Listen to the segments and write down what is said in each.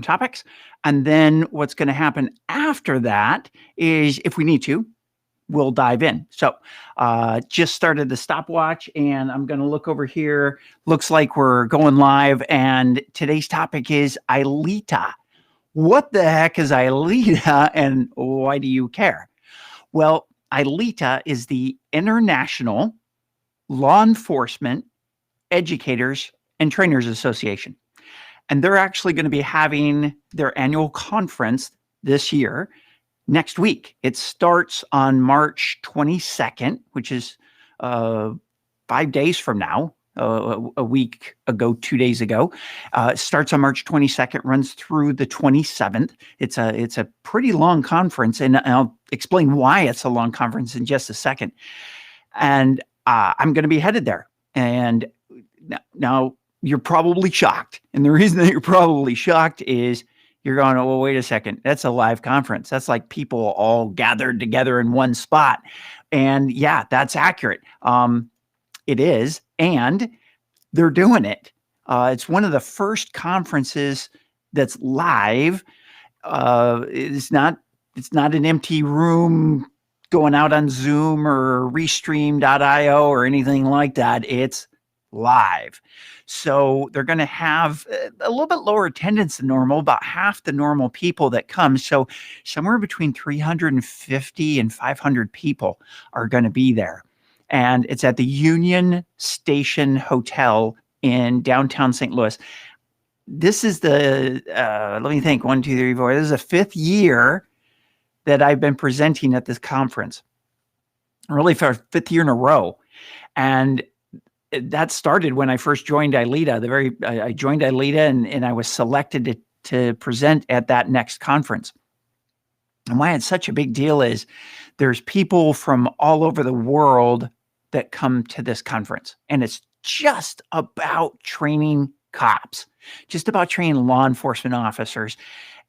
topics. And then what's going to happen after that is, if we need to, we'll dive in. So just started the stopwatch, and I'm going to look over here. Looks like we're going live, and today's topic is ILEETA. What the heck is ILEETA, and why do you care? Well, ILEETA is the International Law Enforcement Educators and Trainers Association. And they're actually going to be having their annual conference this year, next week. It starts on March 22nd, which is 5 days from now, a week ago, 2 days ago. It starts on March 22nd, runs through the 27th. It's a pretty long conference, and I'll explain why it's a long conference in just a second. And I'm going to be headed there. And now you're probably shocked. And the reason that you're probably shocked is you're going, oh, well, wait a second. That's a live conference. That's like people all gathered together in one spot. And yeah, that's accurate. It is. And they're doing it. It's one of the first conferences that's live. It's not an empty room going out on Zoom or Restream.io or anything like that. It's live. So they're going to have a little bit lower attendance than normal, about half the normal people that come. So somewhere between 350 and 500 people are going to be there. And it's at the Union Station Hotel in downtown St. Louis. This is the, let me think, 1, 2, 3, 4. This is the 5th year that I've been presenting at this conference. Really for 5th year in a row. And that started when I first joined ILEETA. I joined ILEETA and I was selected to present at that next conference. And why it's such a big deal is there's people from all over the world that come to this conference. And it's just about training cops, just about training law enforcement officers.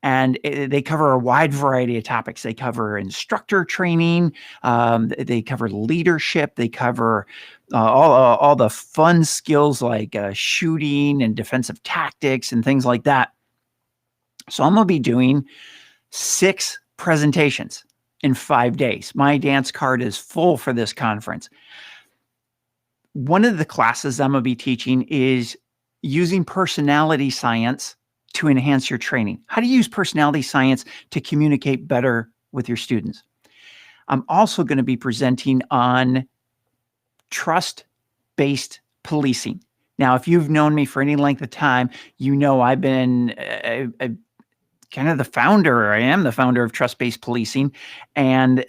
And they cover a wide variety of topics. They cover instructor training. They cover leadership. They cover all the fun skills like shooting and defensive tactics and things like that. So I'm going to be doing 6 presentations in 5 days. My dance card is full for this conference. One of the classes I'm going to be teaching is using personality science to enhance your training. How to use personality science to communicate better with your students. I'm also going to be presenting on trust-based policing. Now, if you've known me for any length of time, you know I've been kind of the founder. I am the founder of trust-based policing. And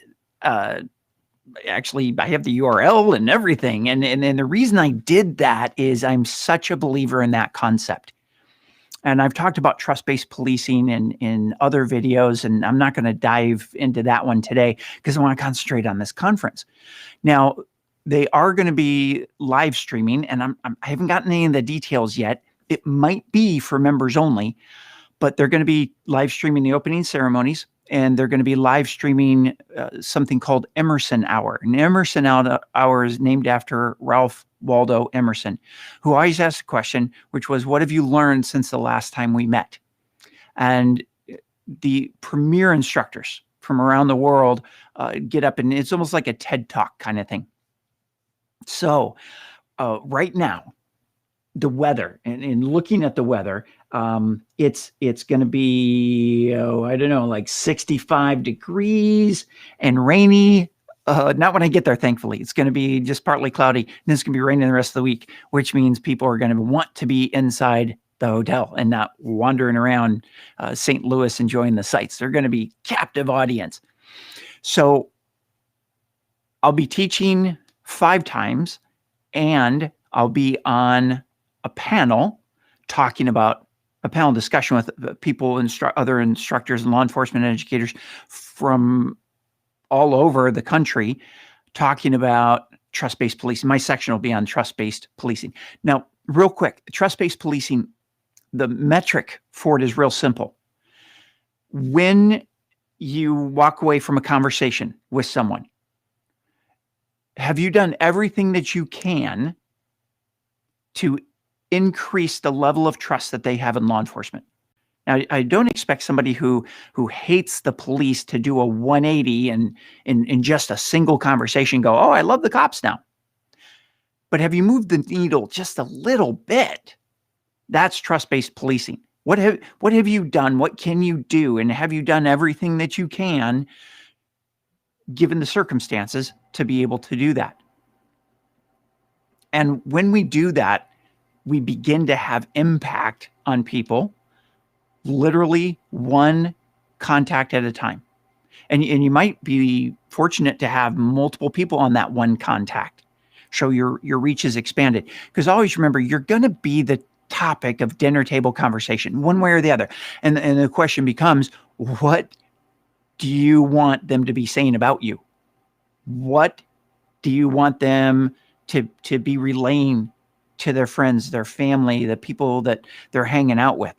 actually, I have the URL and everything. And the reason I did that is I'm such a believer in that concept. And I've talked about trust-based policing in other videos, and I'm not going to dive into that one today because I want to concentrate on this conference. Now, they are going to be live streaming, and I haven't gotten any of the details yet. It might be for members only, but they're going to be live streaming the opening ceremonies, and they're going to be live streaming something called Emerson Hour. And Emerson Hour is named after Ralph Waldo Emerson, who always asked a question, which was, what have you learned since the last time we met? And the premier instructors from around the world get up, and it's almost like a TED Talk kind of thing. So right now, the weather, and looking at the weather, it's going to be, I don't know, like 65 degrees and rainy. Not when I get there, thankfully. It's going to be just partly cloudy, and it's going to be raining the rest of the week, which means people are going to want to be inside the hotel and not wandering around St. Louis enjoying the sights. They're going to be captive audience. So I'll be teaching 5 times, and I'll be on a panel talking about a panel discussion with people, other instructors and law enforcement educators from all over the country, talking about trust-based policing. My section will be on trust-based policing. Now, real quick, trust-based policing, the metric for it is real simple. When you walk away from a conversation with someone, have you done everything that you can to increase the level of trust that they have in law enforcement? Now, I don't expect somebody who hates the police to do a 180 and in just a single conversation go, oh, I love the cops now. But have you moved the needle just a little bit? That's trust-based policing. What have you done? What can you do? And have you done everything that you can, given the circumstances, to be able to do that? And when we do that, we begin to have impact on people, literally one contact at a time. And you might be fortunate to have multiple people on that one contact. So your reach is expanded. Because always remember, you're going to be the topic of dinner table conversation, one way or the other. And the question becomes, what do you want them to be saying about you? What do you want them to be relaying to their friends, their family, the people that they're hanging out with?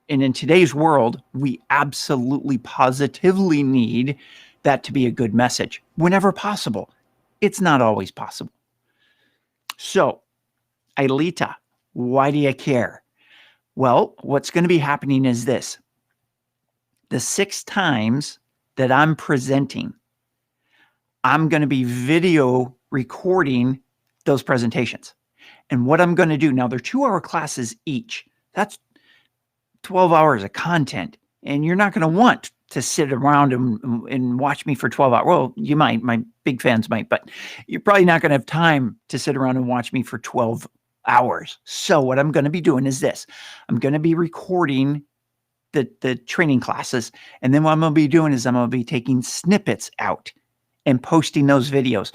And in today's world, we absolutely positively need that to be a good message whenever possible. It's not always possible. So, ILEETA, why do you care? Well, what's going to be happening is this. The 6 times that I'm presenting, I'm going to be video recording those presentations. And what I'm going to do, now they're 2-hour classes each. That's 12 hours of content. And you're not going to want to sit around and watch me for 12 hours. Well, you might, my big fans might, but you're probably not going to have time to sit around and watch me for 12 hours. So what I'm going to be doing is this. I'm going to be recording the training classes. And then what I'm going to be doing is I'm going to be taking snippets out and posting those videos,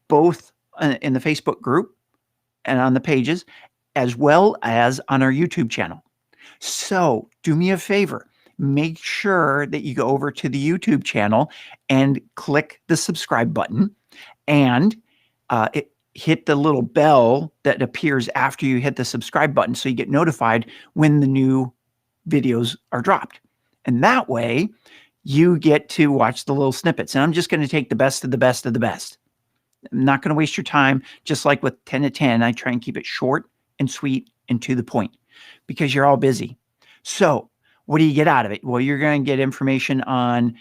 both in the Facebook group and on the pages, as well as on our YouTube channel. So do me a favor, make sure that you go over to the YouTube channel and click the subscribe button and hit the little bell that appears after you hit the subscribe button so you get notified when the new videos are dropped. And that way you get to watch the little snippets. And I'm just going to take the best of the best of the best. I'm not going to waste your time. Just like with 10 to 10, I try and keep it short and sweet and to the point because you're all busy. So what do you get out of it? Well, you're going to get information on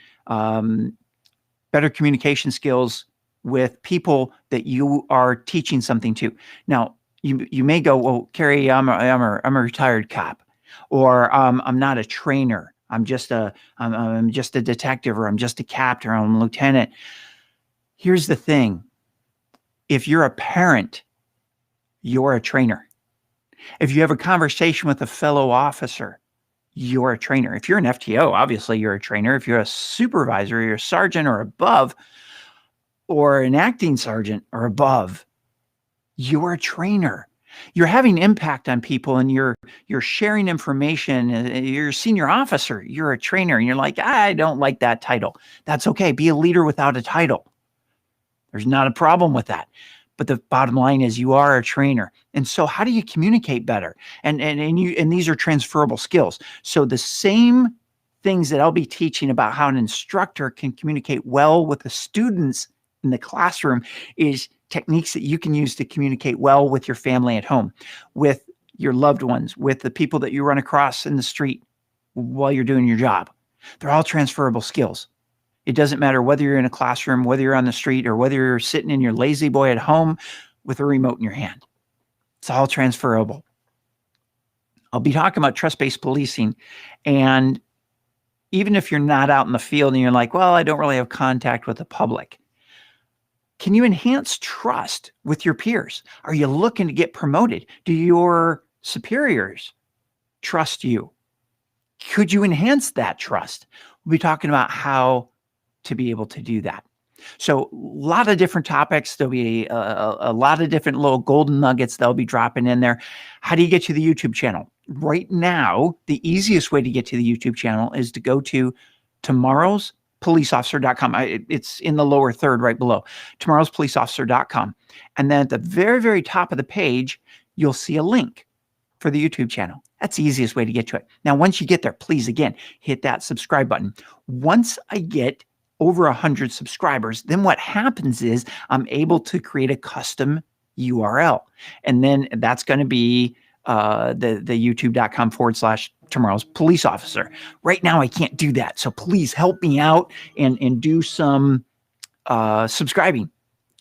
better communication skills with people that you are teaching something to. Now, you may go, well, Carrie, I'm a retired cop, or I'm not a trainer. I'm just a detective, or I'm just a captain, or I'm a lieutenant. Here's the thing. If you're a parent, you're a trainer. If you have a conversation with a fellow officer, you're a trainer. If you're an FTO, obviously you're a trainer. If you're a supervisor, you're a sergeant or above, or an acting sergeant or above, you're a trainer. You're having impact on people and you're sharing information. You're a senior officer, you're a trainer, and you're like, I don't like that title. That's okay. Be a leader without a title. There's not a problem with that. But the bottom line is you are a trainer. And so how do you communicate better? And these are transferable skills. So the same things that I'll be teaching about how an instructor can communicate well with the students in the classroom is techniques that you can use to communicate well with your family at home, with your loved ones, with the people that you run across in the street while you're doing your job. They're all transferable skills. It doesn't matter whether you're in a classroom, whether you're on the street, or whether you're sitting in your lazy boy at home with a remote in your hand. It's all transferable. I'll be talking about trust-based policing. And even if you're not out in the field and you're like, well, I don't really have contact with the public, can you enhance trust with your peers? Are you looking to get promoted? Do your superiors trust you? Could you enhance that trust? We'll be talking about how to be able to do that. So a lot of different topics. There'll be a lot of different little golden nuggets that'll be dropping in there. How do you get to the YouTube channel? Right now, the easiest way to get to the YouTube channel is to go to tomorrowspoliceofficer.com. It's in the lower third right below, tomorrowspoliceofficer.com. And then at the very, very top of the page, you'll see a link for the YouTube channel. That's the easiest way to get to it. Now, once you get there, please, again, hit that subscribe button. Once I get over 100 subscribers, then what happens is I'm able to create a custom URL. And then that's going to be the youtube.com/tomorrow's police officer. Right now, I can't do that. So please help me out and do some subscribing.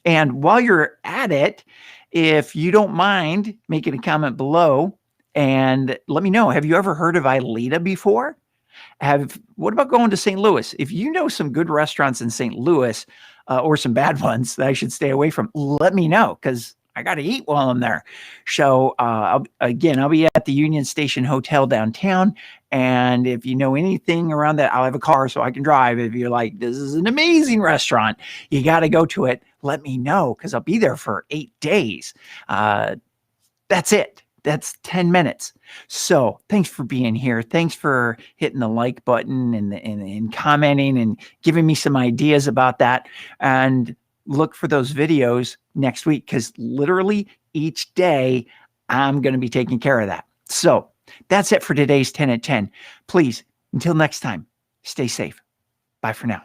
And while you're at it, if you don't mind making a comment below and let me know, have you ever heard of ILEETA before? What about going to St. Louis? If you know some good restaurants in St. Louis or some bad ones that I should stay away from, let me know because I got to eat while I'm there. So I'll be at the Union Station Hotel downtown. And if you know anything around that, I'll have a car so I can drive. If you're like, this is an amazing restaurant, you got to go to it, let me know because I'll be there for 8 days. That's it. That's 10 minutes. So thanks for being here. Thanks for hitting the like button and commenting and giving me some ideas about that. And look for those videos next week because literally each day I'm going to be taking care of that. So that's it for today's 10 at 10. Please, until next time, stay safe. Bye for now.